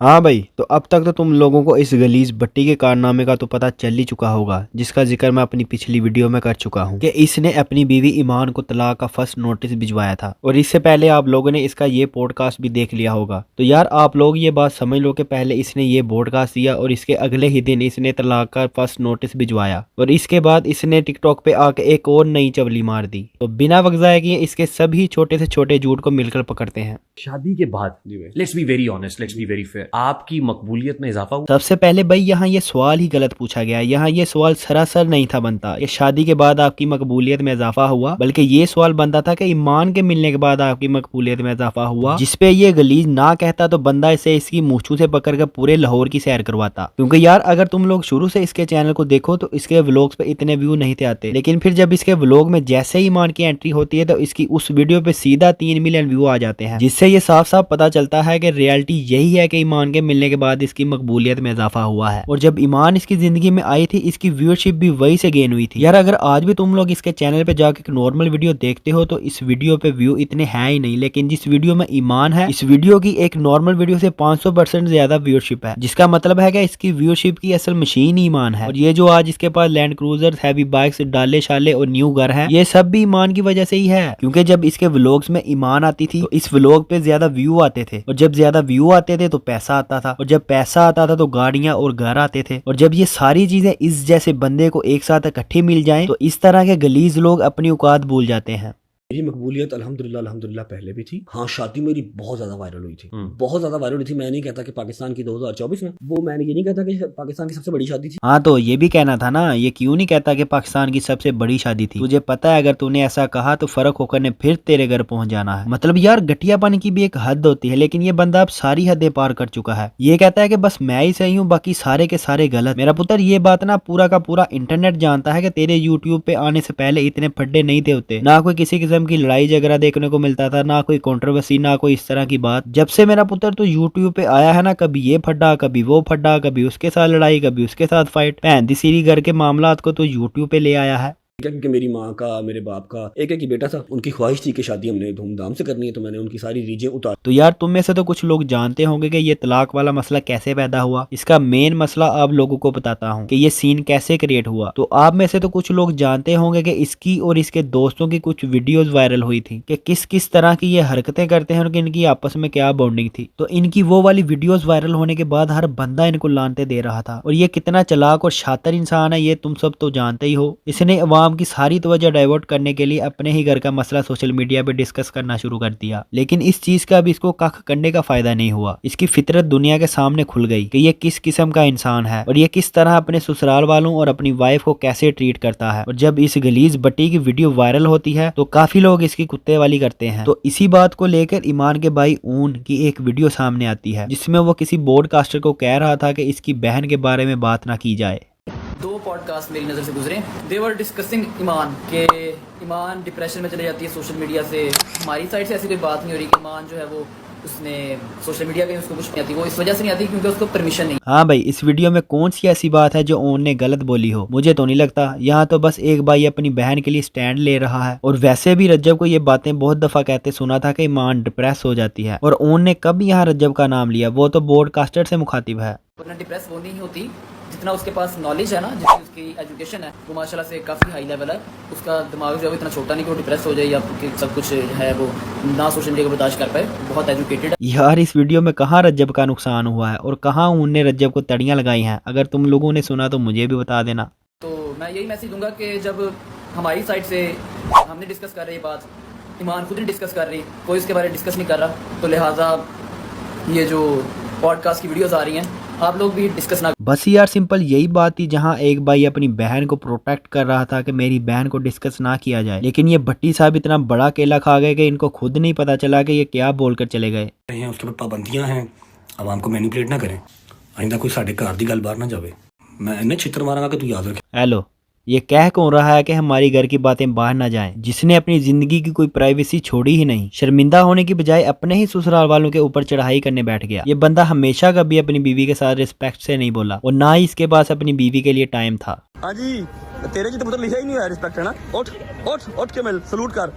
हाँ भाई, तो अब तक तो तुम लोगों को इस गलीज भट्टी के कारनामे का तो पता चल ही चुका होगा, जिसका जिक्र मैं अपनी पिछली वीडियो में कर चुका हूँ कि इसने अपनी बीवी ईमान को तलाक का फर्स्ट नोटिस भिजवाया था। और इससे पहले आप लोगों ने इसका ये पॉडकास्ट भी देख लिया होगा। तो यार आप लोग ये बात समझ लो कि पहले इसने ये पॉडकास्ट दिया और इसके अगले ही दिन इसने तलाक का फर्स्ट नोटिस भिजवाया और इसके बाद इसने टिकटॉक पे आके एक और नई चवली मार दी। तो बिना वजह किए इसके सभी छोटे से छोटे झूठ को मिलकर पकड़ते हैं। शादी के बाद let's be very honest, let's be very fair, आपकी मकबूलियत में इजाफा हुआ? सबसे पहले भाई यहाँ ये सवाल ही गलत पूछा गया। यहाँ ये सवाल सरासर नहीं था बनता कि शादी के बाद आपकी मकबूलियत में इजाफा हुआ, बल्कि ये सवाल बनता था कि ईमान के मिलने के बाद आपकी मकबूलियत में इजाफा हुआ। जिसपे ये गलीज ना कहता तो बंदा इसे इसकी मूछू से पकड़कर पूरे लाहौर की सैर करवाता। क्योंकि यार अगर तुम लोग शुरू से इसके चैनल को देखो तो इसके व्लॉग्स पे इतने व्यू नहीं थे आते, लेकिन फिर जब इसके व्लॉग में जैसे ही ईमान की एंट्री होती है तो इसकी उस वीडियो पे सीधा 3 मिलियन व्यू आ जाते हैं, जिससे ये साफ साफ पता चलता है कि रियलिटी यही है कि ईमान के मिलने के बाद इसकी मकबूलियत में इजाफा हुआ है। और जब ईमान इसकी जिंदगी में आई थी इसकी व्यूअरशिप भी वही से गेन हुई थी। यार अगर आज भी तुम लोग इसके चैनल पे जाके एक नॉर्मल वीडियो देखते हो तो इस वीडियो पे व्यू इतने हैं ही नहीं, लेकिन जिस वीडियो में ईमान है इस वीडियो की एक नॉर्मल वीडियो से 500% ज्यादा व्यूअरशिप है, जिसका मतलब है कि इसकी व्यूअरशिप की असल मशीन ईमान है। और ये जो आज इसके पास लैंड क्रूजर, हैवी बाइक्स, डाले शाले और न्यू घर है, ये सब भी ईमान की वजह से ही है। क्योंकि जब इसके व्लॉग्स में ईमान आती थी तो इस व्लॉग पे ज्यादा व्यू आते थे, और जब ज्यादा व्यू आते थे तो पैसा आता था, और जब पैसा आता था तो गाड़ियां और घर आते थे। और जब ये सारी चीजें इस जैसे बंदे को एक साथ इकट्ठी मिल जाएं तो इस तरह के गलीज लोग अपनी औकात भूल जाते हैं। मेरी मकबूलियत अल्हम्दुलिल्लाह पहले भी थी। हाँ, शादी मेरी बहुत ज्यादा वायरल हुई थी, बहुत ज्यादा वायरल हुई थी। मैं नहीं कहता कि पाकिस्तान की 2024 में वो, मैंने ये नहीं कहता कि पाकिस्तान की सबसे बड़ी शादी थी। हाँ तो ये भी कहना था ना, ये क्यों नहीं कहता कि पाकिस्तान की सबसे बड़ी शादी थी। तुझे पता है अगर तूने ऐसा कहा तो फर्क होकर ने फिर तेरे घर पहुंच जाना है। मतलब यार घटियापन की भी एक हद होती है, लेकिन ये बंदा अब सारी हदें पार कर चुका है। ये कहता है कि बस मैं ही सही हूँ, बाकी सारे के सारे गलत। मेरा पुत्र ये बात ना पूरा का पूरा इंटरनेट जानता है कि तेरे यूट्यूब पे आने से पहले इतने फड्डे नहीं थे होते, ना कोई किसी किस्म की लड़ाई झगड़ा देखने को मिलता था, ना कोई कंट्रोवर्सी, ना कोई इस तरह की बात। जब से मेरा पुत्र तो यूट्यूब पे आया है ना, कभी ये फड्डा, कभी वो फड्डा, कभी उसके साथ लड़ाई, कभी उसके साथ फाइट, पैंती सीरी घर के मामलात को तो यूट्यूब पे ले आया है। क्योंकि मेरी माँ का, मेरे बाप का एक ही बेटा था, उनकी ख्वाहिश थी कि शादी हमने धूमधाम से करनी है, तो मैंने उनकी सारी रीजें उतार। तो यार तुम में से तो कुछ लोग जानते होंगे कि ये तलाक वाला मसला कैसे पैदा हुआ। इसका मेन मसला आप लोगों को बताता हूँ कि ये सीन कैसे क्रिएट हुआ। तो आप में से तो कुछ लोग जानते होंगे कि इसकी और इसके दोस्तों की कुछ वीडियोस वायरल हुई थी कि किस किस तरह की ये हरकतें करते हैं और इनकी आपस में क्या बॉन्डिंग थी। तो इनकी वो वाली वीडियोस वायरल होने के बाद हर बंदा इनको लानते दे रहा था। और ये कितना चालाक और शातिर इंसान है ये तुम सब तो जानते ही हो। इसने अवाम की सारी तवज्जो डाइवर्ट करने के लिए अपने ही घर का मसला सोशल मीडिया पे डिस्कस करना शुरू कर दिया, लेकिन इस चीज का भी इसको कख करने का फायदा नहीं हुआ। इसकी फितरत दुनिया के सामने खुल गई कि ये किस किस्म का इंसान है और ये किस तरह अपने ससुराल वालों और अपनी वाइफ को कैसे ट्रीट करता है। और जब इस गलीज भट्टी की वीडियो वायरल होती है तो काफी लोग इसकी कुत्ते वाली करते हैं। तो इसी बात को लेकर ईमान के भाई ऊन की एक वीडियो सामने आती है, जिसमें वो किसी ब्रॉडकास्टर को कह रहा था कि इसकी बहन के बारे में बात ना की जाए। 2 पॉडकास्ट मेरी नज़र से गुजरे, दे वर डिस्कसिंग ईमान के ईमान डिप्रेशन में चले जाती है सोशल मीडिया से। हमारी साइड से ऐसी कोई बात नहीं हो रही कि ईमान जो है वो उसने सोशल मीडिया पे उसको कुछ नहीं आती, वो इस वजह से नहीं आती क्योंकि उसको परमिशन नहीं। हाँ भाई, इस वीडियो में कौन सी ऐसी बात है जो ओन ने गलत बोली हो? मुझे तो नहीं लगता। यहाँ तो बस एक भाई अपनी बहन के लिए स्टैंड ले रहा है। और वैसे भी रज्जब को ये बातें बहुत दफा कहते सुना था कि ईमान डिप्रेस हो जाती है, और ओन ने कब यहाँ रज्जब का नाम लिया? वो तो ब्रॉडकास्टर से मुखातिब है। वरना डिप्रेस वो नहीं होती, जितना उसके पास नॉलेज है ना, जितनी उसकी एजुकेशन है वो माशाल्लाह से काफ़ी हाई लेवल है। उसका दिमाग जो है वो इतना छोटा नहीं कि वो डिप्रेस हो जाए या सब कुछ है वो ना सोशल मीडिया को बर्दाश्त कर पाए। बहुत एजुकेटेड है। यार इस वीडियो में कहाँ रज्जब का नुकसान हुआ है और कहाँ उनने रज्जब को तड़ियाँ लगाई हैं? अगर तुम लोगों ने सुना तो मुझे भी बता देना। तो मैं यही मैसेज दूंगा कि जब हमारी साइड से हमने डिस्कस कर रही बात, ईमान खुद नहीं डिस्कस कर रही, कोई उसके बारे में डिस्कस नहीं कर रहा, तो लिहाजा ये जो पॉडकास्ट की वीडियोस आ रही हैं आप लोग भी डिस्कस ना। बस यार सिंपल यही बात थी, जहाँ एक भाई अपनी बहन को प्रोटेक्ट कर रहा था कि मेरी बहन को डिस्कस ना किया जाए, लेकिन ये भट्टी साहब इतना बड़ा केला खा गए कि इनको खुद नहीं पता चला कि ये क्या बोलकर चले गए। उसके ऊपर पाबंदियां हैं, आवाम को मैनिपुलेट ना करें, आइंदा कोई साढ़े घर की गल बाहर ना जाए। मैं इन्हें छितर मारांगा कि तू याद रखे। हेलो, ये कह कौन रहा है कि हमारी घर की बातें बाहर ना जाएं, जिसने अपनी जिंदगी की कोई प्राइवेसी छोड़ी ही नहीं? शर्मिंदा होने की बजाय अपने ही ससुराल वालों के ऊपर चढ़ाई करने बैठ गया। ये बंदा हमेशा कभी अपनी बीवी के साथ रिस्पेक्ट से नहीं बोला, और ना ही इसके पास अपनी बीवी के लिए टाइम था। हाँ जी, तेरे जी तो मतलब लिखा ही नहीं है रिस्पेक्ट, है ना? उठ उठ उठ के मिल, सलूट कर।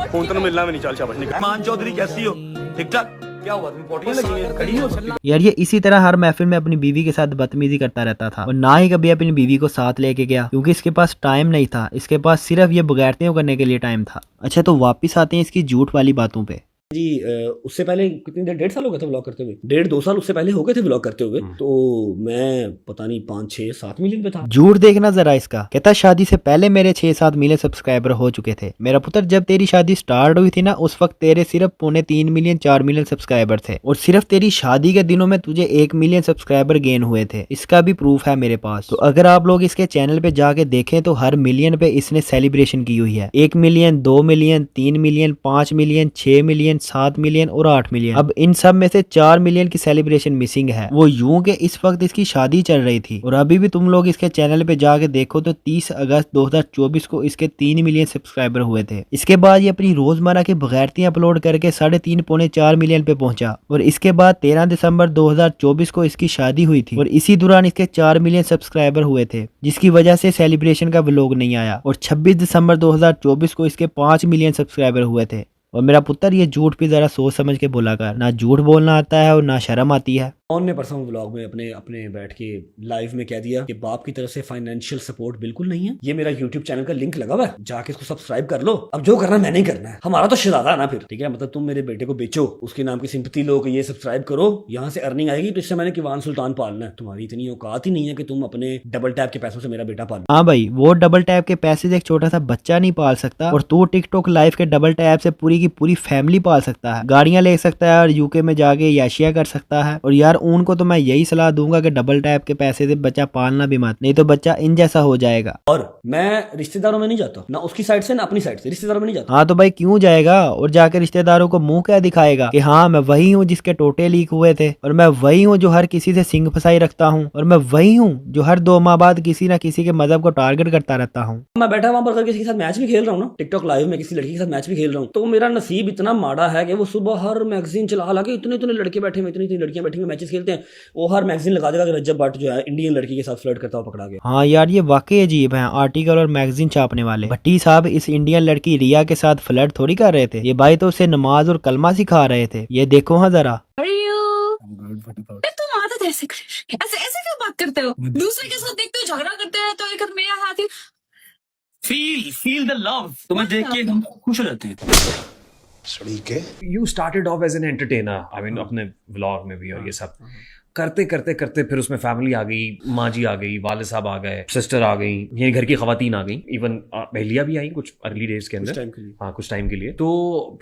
फोन तो मिलना भी नहीं, चल शाबाश। ईमान चौधरी कैसी हो? ठीक ठाक? क्या हुआ, तुम्हें पोटियां लगी हैं, खड़ी हो सकती है। यार ये इसी तरह हर महफिल में अपनी बीवी के साथ बदतमीजी करता रहता था और ना ही कभी अपनी बीवी को साथ लेके गया, क्योंकि इसके पास टाइम नहीं था, इसके पास सिर्फ ये बगैरतियों करने के लिए टाइम था। अच्छा तो वापिस आते हैं इसकी झूठ वाली बातों पे। जी उससे पहले कितनी देर, 1.5 साल हो गए थे व्लॉग करते हुए, 1.5-2 साल उससे पहले हो गए थे व्लॉग करते हुए, तो मैं पता नहीं 5-6-7 मिलियन पे था। झूठ देखना जरा इसका, कहता शादी से पहले मेरे 6-7 मिलियन सब्सक्राइबर हो चुके थे। मेरा पुत्र जब तेरी शादी स्टार्ट हुई थी ना, उस वक्त तेरे सिर्फ 3.25 मिलियन 4 मिलियन सब्सक्राइबर थे और सिर्फ तेरी शादी के दिनों में तुझे 1 मिलियन सब्सक्राइबर गेन हुए थे। इसका भी प्रूफ है मेरे पास। तो अगर आप लोग इसके चैनल पे जाके देखें तो हर मिलियन पे इसने सेलिब्रेशन की हुई है। 1 million, 2 million, 3 million, 5 million, 6 million, 7 million और 8 मिलियन। अब इन सब में से 4 मिलियन की सेलिब्रेशन मिसिंग है। वो यूं कि इस वक्त इसकी शादी चल रही थी और अभी भी तुम लोग इसके चैनल पे जाके देखो तो 30 अगस्त 2024 को इसके 3 मिलियन सब्सक्राइबर हुए थे। इसके बाद ये अपनी रोजमर्रा की बगैरतियां अपलोड करके 3.5-4 मिलियन पे पहुंचा और इसके बाद 13 दिसंबर 2024 को इसकी शादी हुई थी और इसी दौरान इसके 4 मिलियन सब्सक्राइबर हुए थे, जिसकी वजह से सेलिब्रेशन का व्लॉग नहीं आया। और 26 दिसंबर 2024 को इसके 5 मिलियन सब्सक्राइबर हुए थे। और मेरा पुत्र ये झूठ भी जरा सोच समझ के बोला कर, ना झूठ बोलना आता है और ना शर्म आती है। कौन ने परसों व्लॉग में अपने अपने बैठ के लाइव में कह दिया कि बाप की तरफ से फाइनेंशियल सपोर्ट बिल्कुल नहीं है। ये मेरा यूट्यूब चैनल का लिंक लगा हुआ है, जाके इसको सब्सक्राइब कर लो। अब जो करना मैंने ही करना है, हमारा तो शहजादा है ना फिर, ठीक है। मतलब तुम मेरे बेटे को बेचो, उसके नाम की सिंपैथी लो कि ये सब्सक्राइब करो, यहाँ से अर्निंग आएगी, तो इससे मैंने किवान सुल्तान पालना है। तुम्हारी इतनी औकात ही नहीं है कि तुम अपने डबल टैप के पैसों से मेरा बेटा पालो। हाँ भाई, वो डबल टैप के पैसे से एक छोटा सा बच्चा नहीं पाल सकता और तू टिकटॉक लाइव के डबल टैप से पूरी की पूरी फैमिली पाल सकता है, गाड़ियां ले सकता है और यूके में जाके याशिया कर सकता है। और यार उनको तो मैं यही सलाह दूंगा कि डबल टैप के पैसे से बच्चा पालना भी मत, नहीं तो बच्चा इन जैसा हो जाएगा। और मैं रिश्तेदारों में नहीं जाता, ना उसकी साइड से ना अपनी साइड से, रिश्तेदारों में नहीं जाता। हाँ तो भाई क्यों जाएगा और जाकर रिश्तेदारों को मुंह क्या दिखाएगा कि हाँ मैं वही हूँ जिसके टोटे लीक हुए थे, और मैं वही हूँ जो हर किसी से सिंग फसाई रखता हूँ, और मैं वही हूँ जो हर 2 माह बाद किसी ना किसी के मजहब को टारगेट करता रहता हूँ। मैं बैठा वहां पर किसी के साथ मैच भी खेल रहा हूँ ना, टिकटॉक लाइव में किसी लड़की के साथ मैच भी खेल रहा हूँ, तो मेरा नसीब इतना माड़ा है कि वो सुबह हर मैगजीन चला, हालांकि इतने लड़के बैठे हुए, इतनी लड़कियां बैठी हुई मैचेस खेलते हैं, वो हर मैगजीन लगा देगा कि रज्जब भट्ट जो है इंडियन लड़की के साथ फ्लर्ट करता हुआ पकड़ा गया। हाँ यार ये वाकई अजीब है, आर्टिकल और मैगजीन छापने वाले। भट्टी साहब इस इंडियन लड़की रिया के साथ फ्लर्ट थोड़ी कर रहे थे, ये भाई तो उसे नमाज और कलमा सिखा रहे थे। ये देखो हाँ जरा। तुम आदत ऐसे ऐसे क्यों बात करते हो? दूसरे के साथ देखते हो झगड़ा करते हैं तो एक मेरा हाथ ही फील द लव, तुम्हें देख के हम खुश हो जाते हैं। You started off as an entertainer, I mean अपने व्लॉग में भी और ये सब करते करते करते फिर उसमें फैमिली आ गई, माँ जी आ गई, वालिद साहब आ गए, सिस्टर आ गई, ये घर की खवातीन आ गई, इवन पहलिया भी आई कुछ अर्ली डेज के अंदर, हाँ कुछ टाइम के लिए। तो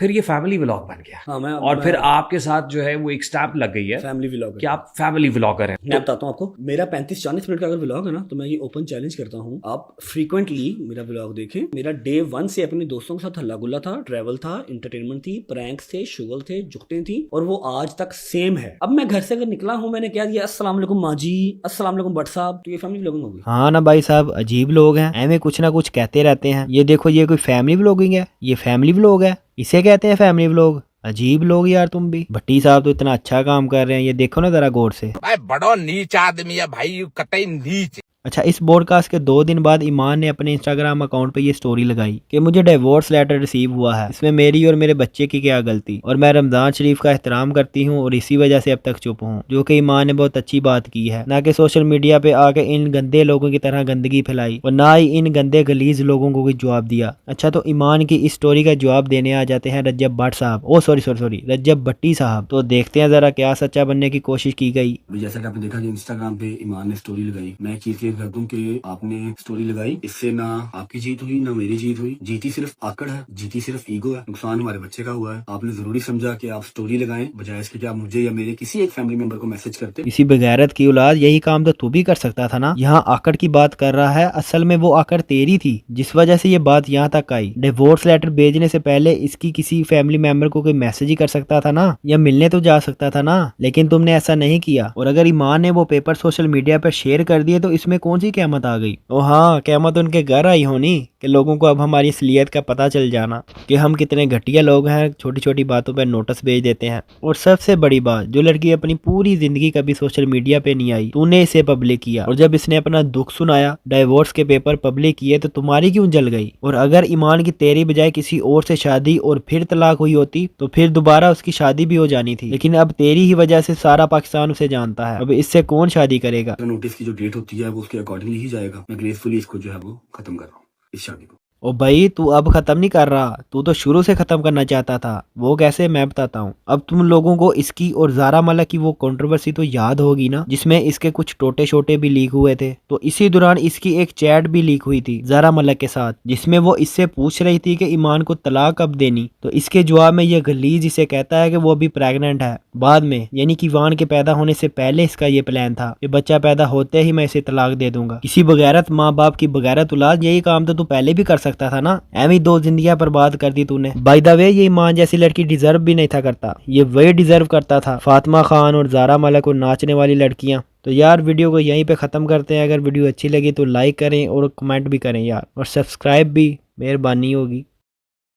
फिर ये फैमिली व्लॉग बन गया। हाँ, और फिर आपके साथ जो है वो एक स्टैम्प लग गई है फैमिली व्लॉगर कि आप फैमिली व्लॉगर हैं। मैं बताता हूँ आपको, मेरा 35-40 मिनट का अगर व्लॉग है ना, तो मैं ये ओपन चैलेंज करता हूँ, आप फ्रीक्वेंटली मेरा व्लॉग देखें। मेरा डे 1 से अपने दोस्तों के साथ हल्ला गुल्ला था, ट्रैवल था, एंटरटेनमेंट थी, प्रैंक्स थे, शुगल थे, जुगते थी, और वो आज तक सेम है। अब मैं घर से अगर निकला हूँ, मैंने क्या दिया, अस्सलाम वालेकुम माँ जी, अस्सलाम वालेकुम भट्ट साहब, तो ये फैमिली व्लॉगिंग होगी। हाँ ना भाई साहब, अजीब लोग हैं, ऐਵੇਂ कुछ ना कुछ कहते रहते हैं। ये देखो ये कोई फैमिली व्लॉगिंग है, ये फैमिली व्लॉग है, इसे कहते हैं फैमिली व्लॉग। अजीब लोग यार तुम भी। भट्टी साहब तो इतना अच्छा काम कर रहे हैं, ये देखो ना जरा गौर से। भाई बड़ो नीच आदमी है भाई, कतई नीच। अच्छा, इस पॉडकास्ट के 2 दिन बाद ईमान ने अपने इंस्टाग्राम अकाउंट पे ये स्टोरी लगाई कि मुझे डिवोर्स लेटर रिसीव हुआ है, इसमें मेरी और मेरे बच्चे की क्या गलती, और मैं रमजान शरीफ का एहतराम करती हूँ और इसी वजह से अब तक चुप हूँ। जो कि ईमान ने बहुत अच्छी बात की है, ना कि सोशल मीडिया पे आके इन गंदे लोगों की तरह गंदगी फैलाई और ना ही इन गंदे गलीज लोगों को कोई जवाब दिया। अच्छा, तो ईमान की इस स्टोरी का जवाब देने आ जाते हैं रज्जब भट्ट साहब, ओ सॉरी रज्जब भट्टी साहब। तो देखते हैं जरा क्या सच्चा बनने की कोशिश की गई। जैसा कि आपने देखा कि इंस्टाग्राम पे ईमान ने स्टोरी लगाई, मैं चीज क्लियर कर दूं कि आपने स्टोरी लगाई, इससे ना आपकी जीत हुई ना मेरी जीत हुई। जीती सिर्फ आकड़ है, जीती सिर्फ ईगो है, नुकसान हमारे बच्चे का हुआ है। आपने जरूरी समझा कि आप स्टोरी लगाएं बजाय इसके कि आप मुझे या मेरे किसी एक फैमिली मेंबर को मैसेज करते। इसी बगैरत की औलाद, यही काम तो तू भी कर सकता था ना। यहाँ आकड़ की बात कर रहा है, असल में वो आकड़ तेरी थी जिस वजह से ये बात यहाँ तक आई। डिवोर्स लेटर भेजने से पहले इसकी किसी फैमिली मेंबर को कोई मैसेज ही कर सकता था ना, या मिलने तो जा सकता था ना, लेकिन तुमने ऐसा नहीं किया। और अगर ईमान ने वो पेपर सोशल मीडिया पर शेयर कर दिए तो इसमें कौन सी क़यामत आ गई। ओ हाँ, क़यामत उनके घर आई होनी कि लोगों को अब हमारी असलियत का पता चल जाना कि हम कितने घटिया लोग हैं, छोटी छोटी बातों पर नोटिस भेज देते हैं। और सबसे बड़ी बात, जो लड़की अपनी पूरी जिंदगी कभी सोशल मीडिया पे नहीं आई, तूने इसे पब्लिक किया, और जब इसने अपना दुख सुनाया, डाइवोर्स के पेपर पब्लिक किए, तो तुम्हारी क्यों जल गई? और अगर ईमान की तेरी बजाय किसी और से शादी और फिर तलाक हुई होती तो फिर दोबारा उसकी शादी भी हो जानी थी, लेकिन अब तेरी ही वजह से सारा पाकिस्तान उसे जानता है। अब इससे कौन शादी करेगा? नोटिस की जो डेट होती है वो उसके अकॉर्डिंगली ही जाएगा। मैं ग्रेसफुली इसको जो है वो खत्म कर रहा हूँ, इस शादी को। ओ भाई, तू अब खत्म नहीं कर रहा, तू तो शुरू से खत्म करना चाहता था। वो कैसे, मैं बताता हूँ। अब तुम लोगों को इसकी और ज़ारा मलिक की वो कंट्रोवर्सी तो याद होगी ना, जिसमें इसके कुछ टोटे छोटे भी लीक हुए थे। तो इसी दौरान इसकी एक चैट भी लीक हुई थी ज़ारा मलिक के साथ, जिसमें वो इससे पूछ रही थी कि ईमान को तलाक कब देनी। तो इसके जवाब में ये गलीज इसे कहता है कि वो अभी प्रेग्नेंट है। बाद में, यानी कि ईमान के पैदा होने से पहले इसका ये प्लान था कि बच्चा पैदा होते ही मैं इसे तलाक दे दूंगा। किसी बगैरत माँ बाप की बगैरत औलाद, यही काम तो तू पहले भी कर सकता था ना। एवं 2 जिंदगियां बर्बाद कर दी तूने। बाय द वे, ये ईमान जैसी लड़की डिजर्व भी नहीं था करता, ये वही डिजर्व करता था, फातिमा खान और ज़ारा मलिक और नाचने वाली लड़कियां। तो यार वीडियो को यहीं पे ख़त्म करते हैं। अगर वीडियो अच्छी लगी तो लाइक करें और कमेंट भी करें यार, और सब्सक्राइब भी मेहरबानी होगी।